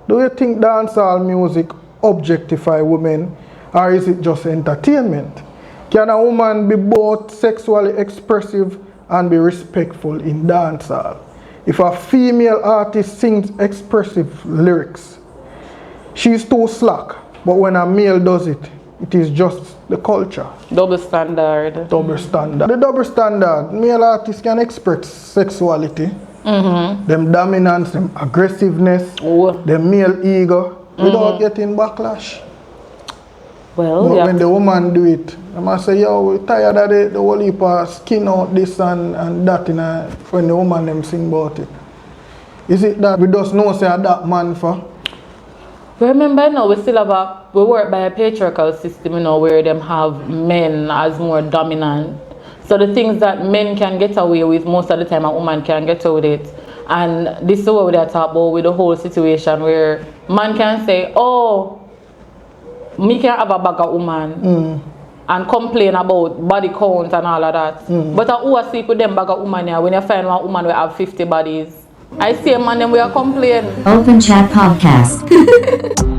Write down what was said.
Do you think dancehall music objectify women, or is it just entertainment? Can a woman be both sexually expressive and be respectful in dancehall? If a female artist sings expressive lyrics, she's too slack, but when a male does it, it is just the culture. Double standard. Double standard. The double standard, male artists can express sexuality, them dominance, them aggressiveness, them male ego, without getting backlash. Well, but when the woman do it, I must say, yo, we're tired of the whole heap of skin out this and that when the woman them sing about it. Is it that we just know say that man for? Remember now, we work by a patriarchal system, you know, where them have men as more dominant. So the things that men can get away with, most of the time a woman can get away with it. And this is what we are talking about with the whole situation where man can say, oh, me can have a bag of woman and complain about body count and all of that. But who sleep with them bag of woman here when you find one woman will have 50 bodies? I see a man them we are complaining. Open Chat Podcast.